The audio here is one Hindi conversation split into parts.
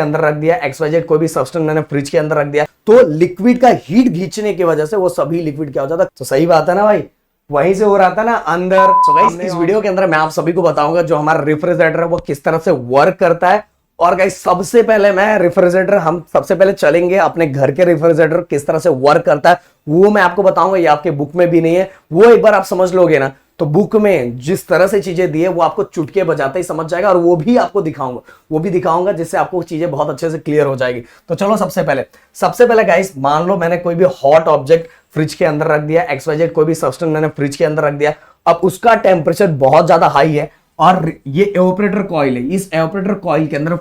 अंदर रख दिया, XYZ कोई भी सब्सटेंस मैंने फ्रिज के अंदर रख दिया, तो लिक्विड का हीट खींचने की वजह से वो सभी लिक्विड क्या हो जाता है, तो सही बात है ना भाई, वहीं से हो रहा था ना अंदर। So गाइस इस वीडियो के अंदर मैं आप सभी को बताऊंगा जो हमारा रेफ्रिजरेटर है वो किस तरह से वर्क करता है। और गाइस सबसे पहले मैं रेफ्रिजरेटर, हम सबसे पहले चलेंगे अपने घर के रेफ्रिजरेटर किस तरह से वर्क करता है वो मैं आपको बताऊंगा। ये आपके बुक में भी नहीं है, वो एक बार आप समझ लोगे ना तो बुक में जिस तरह से चीजें दी है वो आपको चुटके बजाते ही समझ जाएगा। और वो भी आपको दिखाऊंगा, वो भी दिखाऊंगा जिससे आपको चीजें बहुत अच्छे से क्लियर हो जाएगी। तो चलो सबसे पहले गाइस मान लो मैंने कोई भी हॉट ऑब्जेक्ट फ्रिज के अंदर रख दिया, XYZ कोई भी सब्सटेंस मैंने फ्रिज के अंदर रख दिया, अब उसका टेम्परेचर बहुत ज्यादा हाई है और ये एवापोरेटर कॉइल है, इस एवापोरेटर कॉइल के अंदर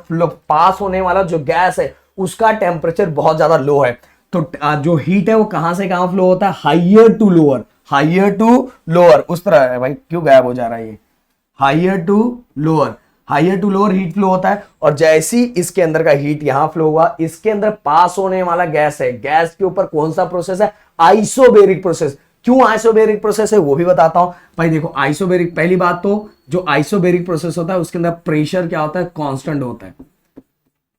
पास होने वाला जो गैस है उसका टेम्परेचर बहुत ज्यादा लो है। तो जो हीट है वो कहां से कहां फ्लो होता है, higher to lower, higher to lower, उस तरह है भाई, क्यों गायब हो जा रहा है ये, higher to lower, higher to lower heat flow होता है। और जैसी इसके अंदर का हीट यहां फ्लो हुआ, इसके अंदर पास होने वाला गैस है, गैस के ऊपर कौन सा प्रोसेस है, आइसोबेरिक प्रोसेस। क्यों आइसोबेरिक प्रोसेस है वो भी बताता हूं भाई। देखो आइसोबेरिक, पहली बात तो जो आइसोबेरिक प्रोसेस होता है उसके अंदर प्रेशर क्या होता है, कांस्टेंट होता है,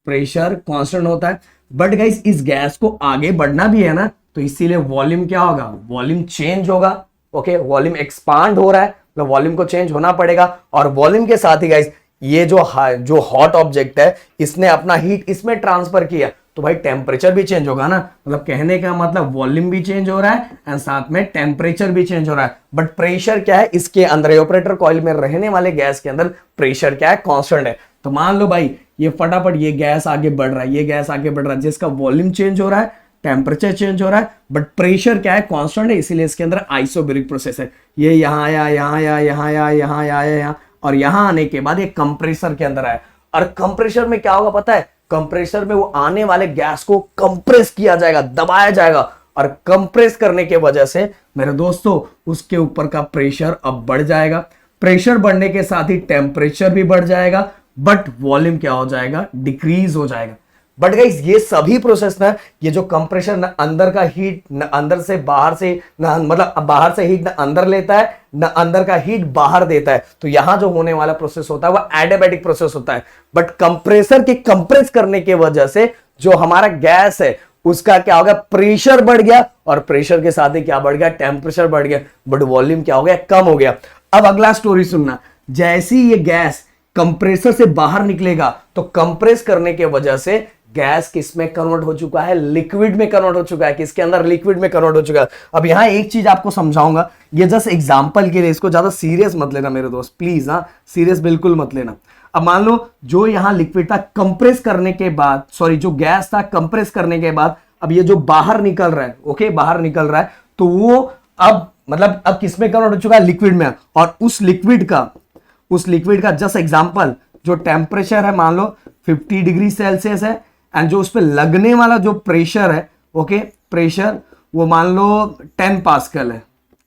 प्रेशर कांस्टेंट होता है। बट गाइस इस गैस को आगे बढ़ना भी है ना, तो इसीलिए वॉल्यूम क्या होगा, वॉल्यूम चेंज होगा। ओके, वॉल्यूम एक्सपांड हो रहा है तो वॉल्यूम को चेंज होना पड़ेगा। और वॉल्यूम के साथ ही गाइस ये जो हॉट ऑब्जेक्ट है इसने अपना हीट इसमें ट्रांसफर किया, तो भाई टेम्परेचर भी चेंज होगा ना। मतलब कहने का मतलब वॉल्यूम भी चेंज हो रहा है एंड साथ में टेम्परेचर भी चेंज हो रहा है। बट प्रेशर क्या है, इसके अंदर एवापोरेटर कॉइल में रहने वाले गैस के अंदर प्रेशर क्या है, कांस्टेंट है। तो मान लो भाई ये फटाफट ये गैस आगे बढ़ रहा है, ये गैस आगे बढ़ रहा है, जिसका वॉल्यूम चेंज हो रहा है, टेम्परेचर चेंज हो रहा है, बट प्रेशर क्या है, कांस्टेंट है, इसीलिए इसके अंदर आइसोबेरिक प्रोसेस है। ये यहां आया, यहां आया, यहां आया, यहां आया, यहां, और यहां आने के बाद ये कंप्रेसर के अंदर आया। और कंप्रेसर में क्या होगा पता है, कंप्रेसर में वो आने वाले गैस को कंप्रेस किया जाएगा, दबाया जाएगा, और कंप्रेस करने के वजह से मेरे दोस्तों उसके ऊपर का प्रेशर अब बढ़ जाएगा। प्रेशर बढ़ने के साथ ही टेम्परेचर भी बढ़ जाएगा, बट वॉल्यूम क्या हो जाएगा, डिक्रीज हो जाएगा। बट गाइस ये सभी प्रोसेस ना, ये जो कंप्रेशर ना अंदर का हीट न अंदर से बाहर से ना, मतलब बाहर से हीट ना अंदर लेता है ना अंदर का हीट बाहर देता है। तो यहां जो होने वाला प्रोसेस होता है वो एडियाबैटिक प्रोसेस होता है। बट कंप्रेसर के कंप्रेस करने की वजह से जो हमारा गैस है उसका क्या हो गया, प्रेशर बढ़ गया, और प्रेशर के साथ ही क्या बढ़ गया, टेम्परेचर बढ़ गया, बट वॉल्यूम क्या हो गया, कम हो गया। अब अगला स्टोरी सुनना, जैसी ये गैस कंप्रेसर से बाहर निकलेगा तो कंप्रेस करने के वजह से गैस किस में कन्वर्ट हो चुका है, लिक्विड में कन्वर्ट हो चुका है, किसके अंदर, लिक्विड में कन्वर्ट हो चुका है। अब यहां एक चीज आपको समझाऊंगा, ये जस्ट एग्जांपल के लिए, इसको ज्यादा सीरियस मत लेना मेरे दोस्त, प्लीज, हाँ सीरियस बिल्कुल मत लेना। अब मान लो जो यहां लिक्विड था कंप्रेस करने के बाद, सॉरी जो गैस था कंप्रेस करने के बाद, अब ये जो बाहर निकल रहा है, ओके बाहर निकल रहा है, तो वो अब मतलब अब किस में कन्वर्ट हो चुका है, लिक्विड में। और उस लिक्विड का जस्ट एग्जांपल, जो टेम्परेचर है मान लो 50 डिग्री सेल्सियस है, एंड जो उस पर लगने वाला जो प्रेशर है, ओके प्रेशर वो मान लो 10 पास्कल है,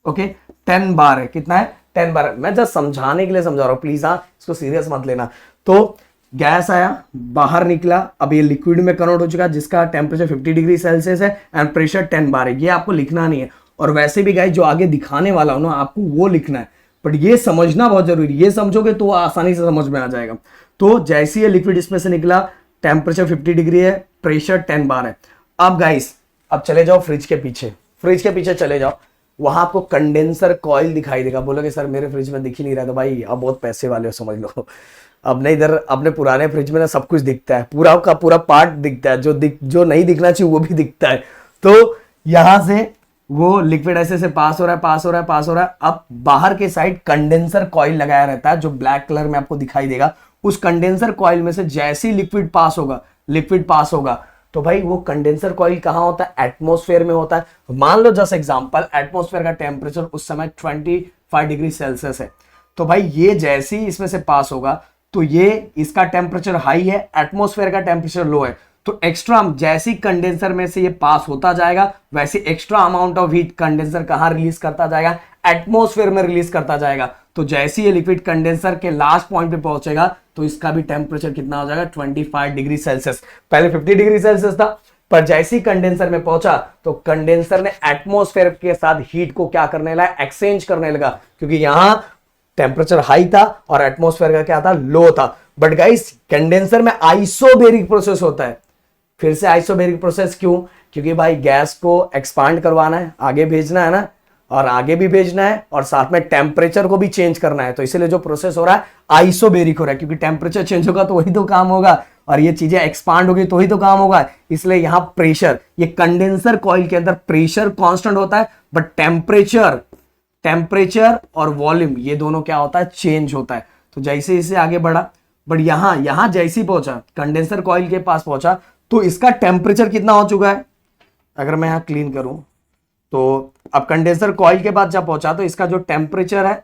ओके 10 बार है, कितना है, 10 बार है। मैं जस्ट समझाने के लिए समझा रहा हूं, प्लीज हाँ इसको सीरियस मत लेना। तो गैस आया, बाहर निकला, अब ये लिक्विड में कन्वर्ट हो चुका है जिसका टेम्परेचर 50 डिग्री सेल्सियस है एंड प्रेशर 10 बार है। ये आपको लिखना नहीं है, और वैसे भी गाइस जो आगे दिखाने वाला हूं ना आपको वो लिखना है, बट ये समझना बहुत जरूरी, ये समझोगे तो आसानी से समझ में आ जाएगा। तो जैसे ये लिक्विड इसमें से निकला, टेम्परेचर 50 डिग्री है, प्रेशर 10 बार है। अब गाइस अब चले जाओ फ्रिज के पीछे चले जाओ, वहां आपको कंडेंसर कॉइल दिखाई देगा। बोलोगे सर मेरे फ्रिज में दिख ही नहीं रहा, तो भाई अब बहुत पैसे वाले हो समझ लो। अब नहीं, इधर अपने पुराने फ्रिज में ना सब कुछ दिखता है, पूरा का पूरा पार्ट दिखता है, जो नहीं दिखना चाहिए वो भी दिखता है। तो यहां से वो लिक्विड ऐसे से पास हो रहा है। अब बाहर के साइड कंडेंसर कॉइल लगाया रहता है जो ब्लैक कलर में आपको दिखाई देगा। उस कंडेंसर कॉइल में से जैसे ही लिक्विड पास होगा तो भाई वो कंडेंसर कॉइल कहां होता है, एटमॉस्फेयर में होता है। मान लो जस्ट एग्जांपल, एटमॉस्फेयर का टेम्परेचर उस समय 25 डिग्री सेल्सियस है, तो भाई ये जैसे ही इसमें से पास होगा तो ये इसका टेम्परेचर हाई है, एटमॉस्फेयर का टेम्परेचर लो है, तो एक्स्ट्रा जैसे कंडेंसर में से ये पास होता जाएगा वैसे extra amount of heat condenser कहां रिलीज करता जाएगा, एटमॉस्फेयर में रिलीज करता जाएगा। तो जैसे ये लिक्विड कंडेंसर के लास्ट पॉइंट पे पहुंचेगा तो इसका भी टेम्परेचर कितना हो जाएगा, 25 डिग्री सेल्सियस। पहले 50 डिग्री सेल्सियस था, पर जैसे ही कंडेंसर में पहुंचा तो कंडेंसर ने एटमॉस्फेयर के साथ हीट को क्या करने लगा, एक्सचेंज करने लगा, क्योंकि यहां टेम्परेचर हाई था और एटमॉस्फेयर का क्या था, लो था। बट गाइस कंडेंसर में आइसोबेरिक प्रोसेस होता है। फिर से आइसोबेरिक प्रोसेस क्यों? क्योंकि भाई गैस को एक्सपांड करवाना है, आगे भेजना है ना, और आगे भी भेजना है और साथ में टेम्परेचर को भी चेंज करना है। तो इसीलिए जो प्रोसेस हो रहा है आइसोबेरिक हो रहा है, क्योंकि टेम्परेचर चेंज होगा तो वही तो काम होगा और ये चीजें एक्सपांड होगी तो ही तो काम होगा। इसलिए यहां प्रेशर, ये कंडेंसर कॉइल के अंदर प्रेशर कांस्टेंट होता है, बट टेम्परेचर और वॉल्यूम ये दोनों क्या होता है, चेंज होता है। तो जैसे इसे आगे बढ़ा, बट यहां जैसे ही पहुंचा, कंडेंसर कॉइल के पास पहुंचा, तो इसका टेम्परेचर कितना हो चुका है, अगर मैं यहां क्लीन करूं तो अब कंडेंसर कॉइल के बाद जब पहुंचा तो इसका जो टेम्परेचर है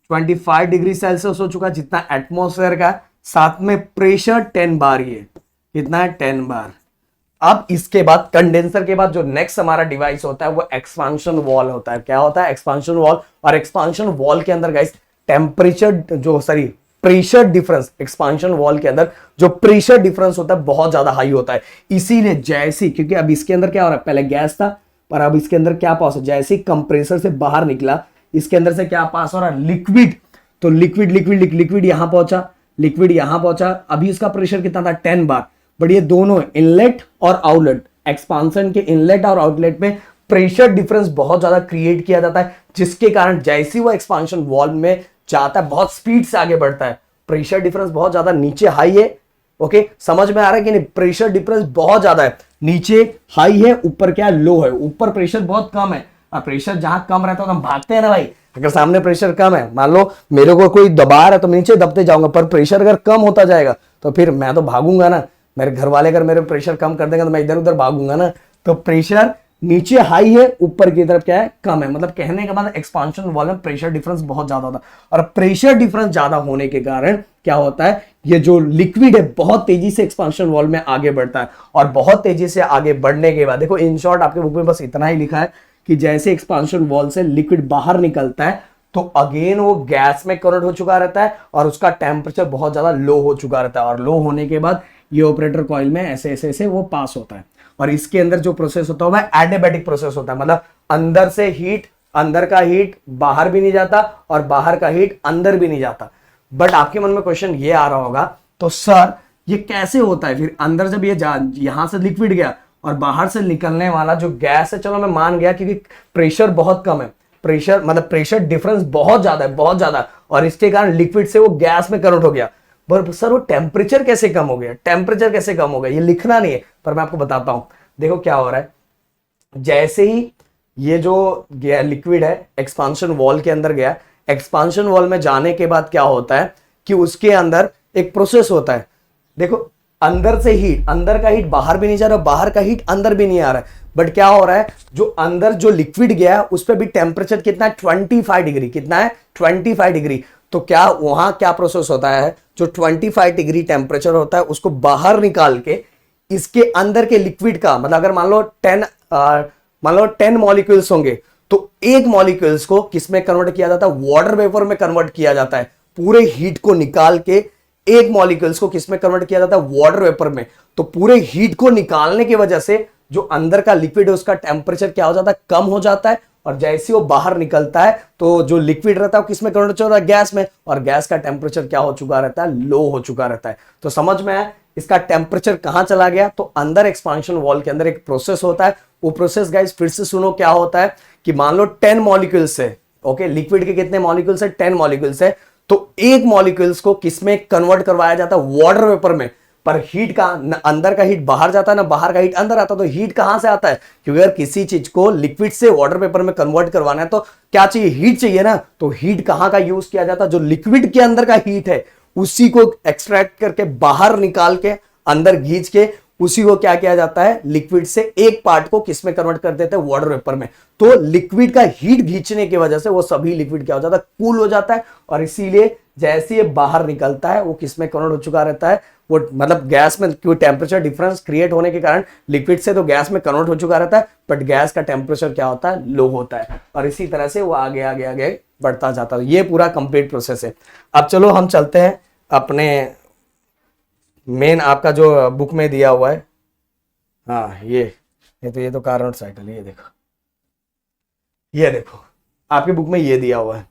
25 डिग्री सेल्सियस हो चुका है, जितना एटमॉस्फेयर का, साथ में प्रेशर 10 बार, ये कितना है, 10 बार। अब इसके बाद कंडेंसर के बाद जो नेक्स्ट हमारा डिवाइस होता है वो एक्सपांशन वॉल होता है। क्या होता है, एक्सपांशन वॉल। और एक्सपांशन वॉल के अंदर guys pressure difference, expansion wall के अंदर जो प्रेशर डिफरेंस होता है बहुत ज्यादा हाई होता है। इसीलिए जैसे, क्योंकि अब इसके अंदर क्या हो रहा है, पहले गैस था पर अब इसके अंदर क्या पास हो, जैसे कंप्रेसर से बाहर निकला इसके अंदर से क्या पास हो रहा है, लिक्विड। तो लिक्विड यहां पहुंचा, लिक्विड यहां पहुंचा। अभी इसका प्रेशर कितना था, 10 बार। बट ये दोनों इनलेट और आउटलेट, एक्सपांशन के इनलेट और आउटलेट में प्रेशर डिफरेंस बहुत ज्यादा क्रिएट किया जाता है, जिसके कारण जैसे वो एक्सपांशन वॉल्व में जाता है बहुत स्पीड से आगे बढ़ता है। प्रेशर डिफरेंस बहुत ज्यादा नीचे हाई है, ओके, समझ में आ रहा है कि नहीं? प्रेशर डिफरेंस बहुत ज्यादा है, नीचे हाई है, ऊपर क्या लो है, ऊपर प्रेशर बहुत कम है। और प्रेशर जहां कम रहता है तो हम भागते हैं ना भाई। अगर सामने प्रेशर कम है, मान लो मेरे को कोई दबा रहा है तो मैं नीचे दबते जाऊंगा, पर प्रेशर अगर कम होता जाएगा तो फिर मैं तो भागूंगा ना। मेरे घर वाले अगर मेरे प्रेशर कम कर देंगे तो मैं इधर उधर भागूंगा ना। तो प्रेशर नीचे हाई है, ऊपर की तरफ क्या है, कम है। मतलब कहने का मतलब एक्सपांशन वॉल्व में प्रेशर डिफरेंस बहुत ज्यादा होता है। और प्रेशर डिफरेंस ज्यादा होने के कारण क्या होता है, ये जो लिक्विड है बहुत तेजी से एक्सपांशन वॉल्व में आगे बढ़ता है। और बहुत तेजी से आगे बढ़ने के बाद देखो, इन शॉर्ट आपके बुक में बस इतना ही लिखा है कि जैसे एक्सपांशन वॉल्व से लिक्विड बाहर निकलता है तो अगेन वो गैस में कन्वर्ट हो चुका रहता है और उसका टेम्परेचर बहुत ज्यादा लो हो चुका रहता है। और लो होने के बाद ये ऑपरेटर कॉइल में ऐसे ऐसे ऐसे वो पास होता है। और इसके अंदर जो प्रोसेस होता है वह एडियाबैटिक प्रोसेस होता है, मतलब अंदर से हीट, अंदर का हीट बाहर भी नहीं जाता और बाहर का हीट अंदर भी नहीं जाता। बट आपके मन में क्वेश्चन ये आ रहा होगा, तो सर ये कैसे होता है फिर? अंदर जब ये यहां से लिक्विड गया और बाहर से निकलने वाला जो गैस है, चलो मैं मान गया क्योंकि प्रेशर बहुत कम है, प्रेशर मतलब प्रेशर डिफरेंस बहुत ज्यादा है, बहुत ज्यादा, और इसके कारण लिक्विड से वो गैस में कन्वर्ट हो गया। पर सर वो टेम्परेचर कैसे कम हो गया, टेम्परेचर कैसे कम हो गया, ये लिखना नहीं है पर मैं आपको बताता हूं। देखो क्या हो रहा है, जैसे ही ये जो लिक्विड है एक्सपांशन वॉल के अंदर गया, एक्सपांशन वॉल में जाने के बाद क्या होता है कि उसके अंदर एक प्रोसेस होता है। देखो अंदर से हीट, अंदर का हीट बाहर भी नहीं जा रहा, बाहर का हीट अंदर भी नहीं आ रहा है। बट क्या हो रहा है, जो अंदर जो लिक्विड गया है उस पर भी टेम्परेचर कितना है, 25 डिग्री। कितना है, 25 डिग्री। तो क्या वहां क्या प्रोसेस होता है, जो 25 डिग्री टेम्परेचर होता है उसको बाहर निकाल के इसके अंदर के लिक्विड का, मतलब अगर मान लो 10 मॉलिक्यूल्स होंगे तो एक मॉलिक्यूल्स को किसमें कन्वर्ट किया जाता है, वाटर वेपर में कन्वर्ट किया जाता है। पूरे हीट को निकाल के एक मॉलिक्यूल्स को किसमें कन्वर्ट किया जाता है, वाटर वेपर में। तो पूरे हीट को निकालने की वजह से जो अंदर का लिक्विड है उसका टेम्परेचर क्या हो जाता है, कम हो जाता है। और जैसे वो बाहर निकलता है तो जो लिक्विड रहता है वो किसमें कन्वर्ट हो रहा है, गैस में। और गैस का टेम्परेचर क्या हो चुका रहता है, लो हो चुका रहता है। तो समझ में आया इसका टेम्परेचर कहां चला गया। तो अंदर एक्सपांशन वॉल के अंदर एक प्रोसेस होता है, वो प्रोसेस गाइस फिर से सुनो क्या होता है कि मान लो 10 मॉलिक्यूल्स है, ओके, लिक्विड के कितने मॉलिक्यूल्स है, 10 मॉलिक्यूल्स है। तो एक मॉलिक्यूल्स को किसमें कन्वर्ट करवाया जाता है, वाटर वेपर में। पर हीट का न अंदर का हीट बाहर जाता है ना बाहर का हीट अंदर आता है। तो हीट कहां से आता है, क्योंकि अगर किसी चीज को लिक्विड से वाटर पेपर में कन्वर्ट करवाना है तो क्या चाहिए, हीट चाहिए ना। तो हीट कहां का यूज किया जाता है, जो लिक्विड के अंदर का हीट है उसी को एक्सट्रैक्ट करके बाहर निकाल के अंदर खींच के उसी को क्या किया जाता है, लिक्विड से एक पार्ट को किसमें कन्वर्ट कर देते हैं, वाटर वेपर में। तो लिक्विड का हीट खींचने की वजह से वो सभी लिक्विड क्या हो जाता है, कूल हो जाता है। और इसीलिए जैसे ये बाहर निकलता है वो किसमें कन्वर्ट हो चुका रहता है, वो मतलब गैस में, क्योंकि टेम्परेचर डिफरेंस क्रिएट होने के कारण लिक्विड से तो गैस में कन्वर्ट हो चुका रहता है। बट गैस का टेम्परेचर क्या होता है, लो होता है। और इसी तरह से वो आगे आगे आगे बढ़ता जाता है। ये पूरा कंप्लीट प्रोसेस है। अब चलो हम चलते हैं अपने मेन, आपका जो बुक में दिया हुआ है, हाँ ये तो कार्नोट साइकिल, ये देखो आपकी बुक में ये दिया हुआ है।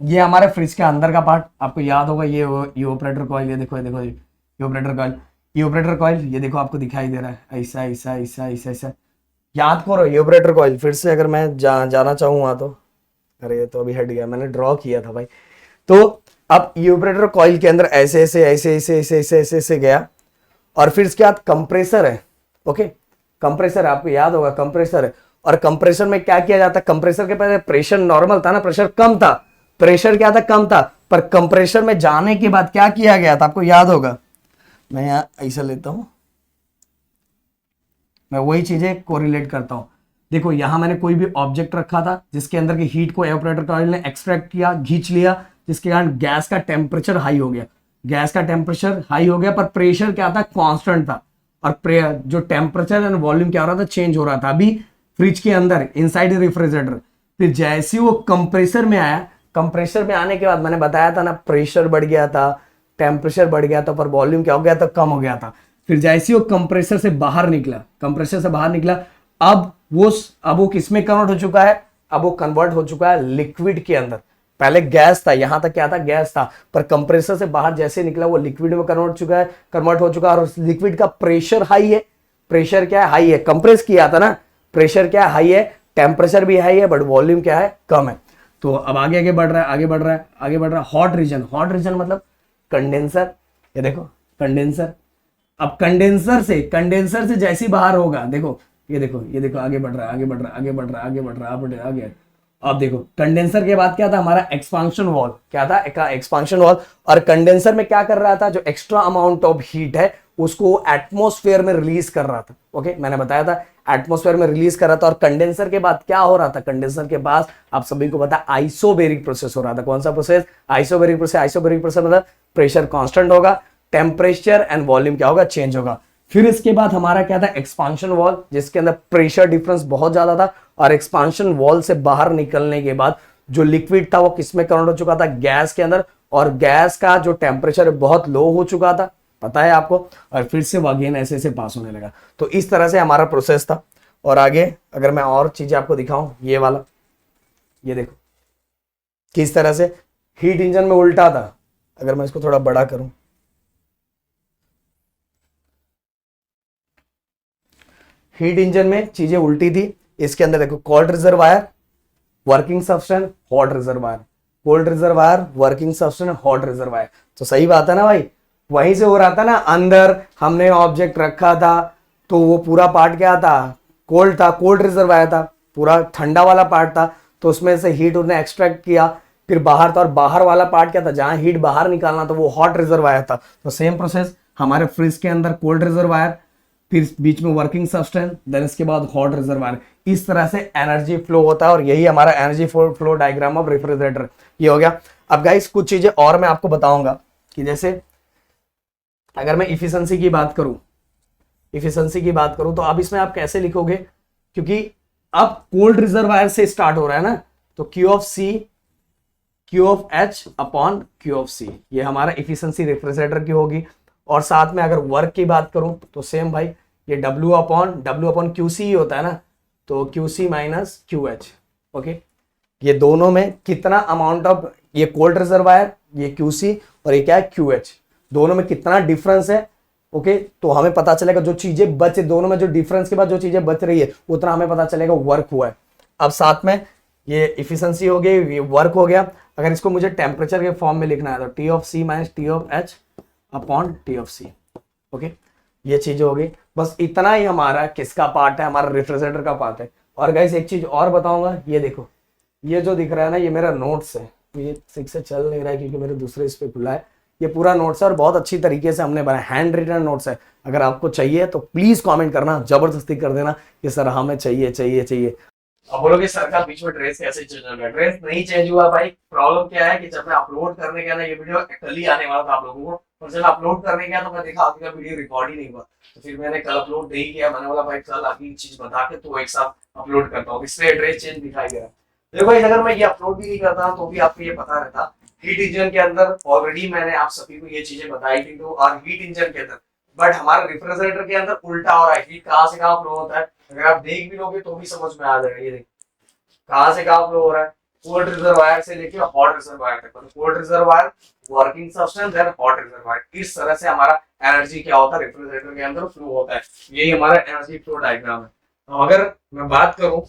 ये हमारे फ्रिज के अंदर का पार्ट, आपको याद होगा ये ऑपरेटर कॉइल, ये देखो ये देखो ये ऑपरेटर कॉइल, ये ऑपरेटर कॉइल, ये देखो आपको दिखाई दे रहा है ऐसा ऐसा ऐसा ऐसा ऐसा। याद करो ये ऑपरेटर कॉइल, फिर से अगर मैं जाना चाहूँ वहां तो, अरे ये तो अभी हट गया, मैंने ड्रॉ किया था भाई। तो अब ये ऑपरेटर कॉइल के अंदर ऐसे ऐसे ऐसे ऐसे ऐसे ऐसे ऐसे ऐसे गया, और फिर इसके बाद कंप्रेसर है। ओके, कंप्रेसर आपको याद होगा, कंप्रेसर है। और कंप्रेसर में क्या किया जाता है, कंप्रेसर के पहले प्रेशर नॉर्मल था ना, प्रेशर कम था, प्रेशर क्या था, कम था। पर कंप्रेसर में जाने के बाद क्या किया गया था, आपको याद होगा। मैं यहां ऐसा लेता हूं, मैं वही चीजें कोरिलेट करता हूं। देखो यहां मैंने कोई भी ऑब्जेक्ट रखा था जिसके अंदर की हीट को एवापोरेटर कॉइल ने एक्सट्रैक्ट किया, खींच लिया, जिसके कारण गैस का टेम्परेचर हाई हो गया। गैस का टेम्परेचर हाई हो गया, पर प्रेशर क्या था, कांस्टेंट था। और जो टेम्परेचर एंड वॉल्यूम क्या हो रहा था, चेंज हो रहा था अभी फ्रिज के अंदर, इनसाइड रेफ्रिजरेटर। फिर जैसे वो कंप्रेसर में आया, कंप्रेसर में आने के बाद मैंने बताया था ना, प्रेशर बढ़ गया था, टेम्परेचर बढ़ गया था, पर वॉल्यूम क्या हो गया था, कम हो गया था। फिर जैसे वो कंप्रेसर से बाहर निकला, कंप्रेसर से बाहर निकला, अब वो किस में कन्वर्ट हो चुका है, अब वो कन्वर्ट हो चुका है लिक्विड के अंदर। पहले गैस था, यहां तक क्या था, गैस था, पर कंप्रेसर से बाहर जैसे निकला वो लिक्विड में कन्वर्ट हो चुका है। और उस लिक्विड का प्रेशर हाई है, प्रेशर क्या है, हाई है, कंप्रेस किया था ना, प्रेशर क्या है, हाई है, टेम्परेचर भी हाई है, बट वॉल्यूम क्या है, कम है। तो अब आगे आगे बढ़ रहा है, आगे बढ़ रहा है, आगे बढ़ रहा है। हॉट रीजन, हॉट रीजन मतलब कंडेंसर, ये देखो कंडेंसर। अब कंडेंसर से जैसे बाहर होगा, देखो ये देखो ये देखो, आगे बढ़ रहा है, आगे बढ़ रहा है, आगे बढ़ रहा है, आगे बढ़ रहा है, आगे। अब देखो कंडेंसर के बाद क्या था, हमारा एक्सपांशन वॉल, क्या था, एक्सपांशन वॉल। और कंडेंसर में क्या कर रहा था, जो एक्स्ट्रा अमाउंट ऑफ हीट है उसको एटमॉस्फेयर में रिलीज कर रहा था। ओके, मैंने बताया था एटमॉस्फेयर में रिलीज कर रहा था। और कंडेंसर के बाद क्या हो रहा था, कंडेंसर के बाद आप सभी को पता आइसोबेरिक प्रोसेस हो रहा था। कौन सा process, isobaric process. Isobaric process मतलब प्रेशर कांस्टेंट होगा, टेम्परेचर एंड वॉल्यूम क्या होगा, चेंज होगा। फिर इसके बाद हमारा क्या था, एक्सपांशन वॉल, जिसके अंदर प्रेशर डिफरेंस बहुत ज्यादा था। और एक्सपांशन वॉल से बाहर निकलने के बाद जो लिक्विड था वो किसमें कन्वर्ट हो चुका था, गैस के अंदर। और गैस का जो टेम्परेचर बहुत लो हो चुका था, पता है आपको। और फिर से वो अगेन ऐसे ऐसे पास होने लगा। तो इस तरह से हमारा प्रोसेस था। और आगे अगर मैं और चीजें आपको दिखाऊं, ये वाला, ये देखो किस तरह से हीट इंजन में उल्टा था। अगर मैं इसको थोड़ा बड़ा करूं, हीट इंजन में चीजें उल्टी थी। इसके अंदर देखो cold reservoir, working substance, hot reservoir, cold reservoir, working substance, hot reservoir. तो सही बात है ना भाई, वहीं से हो रहा था ना। अंदर हमने ऑब्जेक्ट रखा था तो वो पूरा पार्ट क्या था, कोल्ड था, कोल्ड रिजर्वायर था, पूरा ठंडा वाला पार्ट था। तो उसमें से हीट उसने एक्सट्रैक्ट किया, फिर बाहर था। और बाहर वाला पार्ट क्या था, जहां हीट बाहर निकालना था, वो हॉट रिजर्वायर था। तो सेम प्रोसेस हमारे फ्रिज के अंदर, कोल्ड रिजर्वायर, फिर बीच में वर्किंग सब्सटेंस, देन इसके बाद हॉट रिजर्वायर। इस तरह से एनर्जी फ्लो होता है। और यही हमारा energy flow diagram of refrigerator, ये हो गया। अब गाइस कुछ चीजें और मैं आपको बताऊंगा कि जैसे अगर मैं इफिशिएंसी की बात करूं, इफिशिएंसी की बात करूं तो अब इसमें आप कैसे लिखोगे, क्योंकि अब कोल्ड रिजर्वायर से स्टार्ट हो रहा है ना, तो Q of C, Q of H upon Q of C, ये हमारा इफिशिएंसी रेफ्रिजरेटर की होगी। और साथ में अगर वर्क की बात करूं तो सेम भाई, ये W अपॉन क्यू सी होता है ना, तो Q C minus Q H. Okay, ये दोनों में कितना अमाउंट ऑफ, ये कोल्ड रिजर्वायर, ये क्यू सी, और ये क्या है, क्यू एच, दोनों में कितना डिफरेंस है। ओके, तो हमें पता चलेगा जो चीजें बचे, दोनों में जो डिफरेंस के बाद जो चीजें बच रही है उतना हमें पता चलेगा वर्क हुआ है। अब साथ में ये इफिशिएंसी हो गई, ये वर्क हो गया। अगर इसको मुझे टेम्परेचर के फॉर्म में लिखना है तो T of C minus T of H upon T of C. Okay, ये चीज हो गई। बस इतना ही हमारा किसका पार्ट है, हमारा रेफ्रिजरेटर का पार्ट है। और गाइस एक चीज और बताऊंगा, ये देखो, ये जो दिख रहा है ना, ये मेरा नोट्स है। ये ठीक से चल नहीं रहा है क्योंकि मेरे दूसरे इस पे खुला है। ये पूरा नोट्स है और बहुत अच्छी तरीके से हमने बनाया, हैंड रिटन नोट्स है। अगर आपको चाहिए तो प्लीज कमेंट करना, जबरदस्ती कर देना कि सर हमें चाहिए चाहिए चाहिए। अब बोलोगे सर का बीच में ड्रेस कैसे चेंज हो गया, ड्रेस नहीं चेंज हुआ भाई। प्रॉब्लम क्या है कि जब मैं अपलोड करने गया ना, ये वीडियो कल ही आने वाला था आप लोगों को, और जब अपलोड करने गया तो मैं देखा आपका वीडियो रिकॉर्ड ही नहीं हुआ। तो फिर मैंने कल अपलोड नहीं किया। मैंने बोला भाई कल आपकी चीज बता के तो एक साथ अपलोड करता हूँ, इसलिए ड्रेस चेंज दिखाई दे रहा है। देखो भाई, अगर मैं ये अपलोड भी नहीं करता तो भी आपको ये पता रहता। हीट इंजन के अंदर ऑलरेडी मैंने आप सभी को ये चीजें बताई थी। तो और हीट इंजन के अंदर, बट हमारे रेफ्रिजरेटर के अंदर उल्टा हो रहा है। हीट कहाँ से कहाँ फ्लो होता है, अगर आप देख भी लोगे तो भी समझ में आ जाएगा। ये देखिए कहां से कहां फ्लो हो रहा है, कोल्ड रिजर्वायर से लेके हॉट रिजर्वायर तक, मतलब cold reservoir, working substance, then hot reservoir, इस तरह से हमारा एनर्जी क्या होता है रेफ्रिजरेटर के अंदर फ्लो होता है। यही हमारा एनर्जी फ्लो डायग्राम है। तो अगर मैं बात करूं,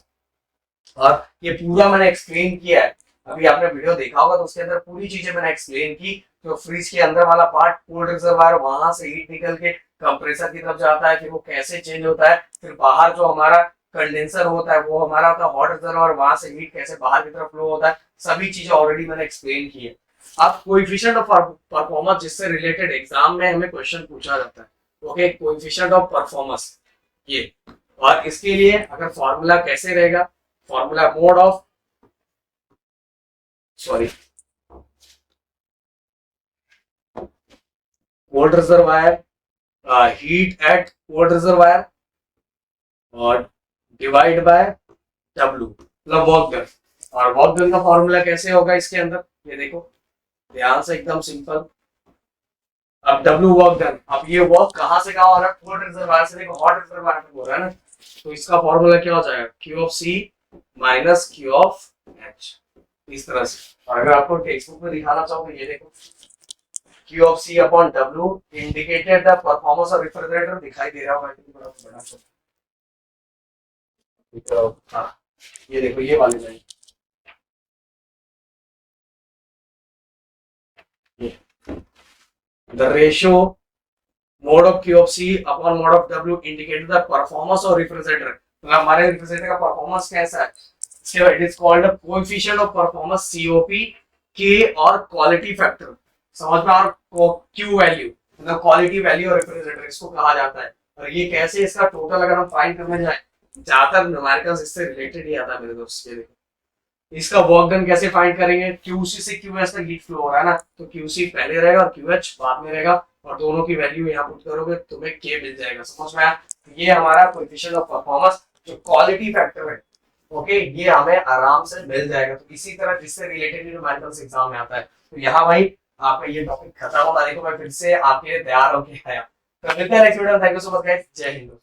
और ये पूरा मैंने एक्सप्लेन किया है, अभी आपने वीडियो देखा होगा तो उसके अंदर पूरी चीजें मैंने एक्सप्लेन की। तो फ्रिज के अंदर वाला पार्ट कोल्ड रिजर्वायर, वहां से हीट निकल के कंप्रेसर की तरफ जाता है, फिर वो कैसे चेंज होता है, फिर बाहर जो हमारा कंडेंसर होता है वो हमारा होता है हॉट रिजर्वायर, वहां से हीट कैसे बाहर की तरफ फ्लो होता है, सभी चीजें ऑलरेडी मैंने एक्सप्लेन की है। अब कोएफिशिएंट ऑफ परफॉर्मेंस, जिससे रिलेटेड एग्जाम में हमें क्वेश्चन पूछा जाता है, ओके, कोएफिशिएंट ऑफ परफॉर्मेंस ये, और इसके लिए अगर फॉर्मूला कैसे रहेगा, formula mode of sorry cold reservoir, heat at cold reservoir और डिवाइड बाय W, मतलब वर्क डन। और वर्क डन का फॉर्मूला कैसे होगा इसके अंदर, ये देखो ध्यान से, एकदम सिंपल। अब W वर्क डन, अब ये वर्क कहां से कहां हो रहा है, कोल्ड रिजर्वायर से देखो हॉट रिजर्वायर तक हो रहा है ना, तो इसका फॉर्मूला क्या हो जाएगा, Q of C minus Q of H, इस तरह से। और अगर आपको टेक्स्ट बुक में दिखाना चाहो तो ये देखो Q of C upon W indicated the performance of refrigerator, दिखाई दे रहा होगा बड़ा बड़ा सा। हाँ, ये देखो ये वाली line, the ratio mode of Q of C upon mode of W indicated the performance of refrigerator, मतलब हमारे रेफ्रिजरेटर का परफॉर्मेंस कैसा है, it is called coefficient of performance, COP, K और क्वालिटी फैक्टर, समझ में, और Q वैल्यू, मतलब क्वालिटी वैल्यू और रेफ्रिजरेटर इसको कहा जाता है। और ये कैसे, इसका टोटल अगर हम फाइंड करने जाए, ज्यादातर न्यूमेरिकल्स इससे रिलेटेड ही आता है मेरे दोस्त। ये देखो इसका वर्क डन कैसे फाइंड करेंगे, QC से QH तक हीट फ्लो हो रहा है ना, तो QC पहले रहेगा और QH बाद में रहेगा, और दोनों की वैल्यू यहाँ पुट करोगे तुम्हें K मिल जाएगा, समझ में आया। ये हमारा कोएफिशिएंट ऑफ परफॉर्मेंस जो क्वालिटी फैक्टर है, ओके, ये हमें आराम से मिल जाएगा। तो इसी तरह जिससे रिलेटेड न्यूमेरिकल्स एग्जाम में आता है। तो यहाँ भाई आपका ये टॉपिक खत्म होगा, देखो मैं फिर से आपके लिए तैयार होके आया। तो मिलते हैं नेक्स्ट वीडियो में, thank you so much guys, जय हिंद।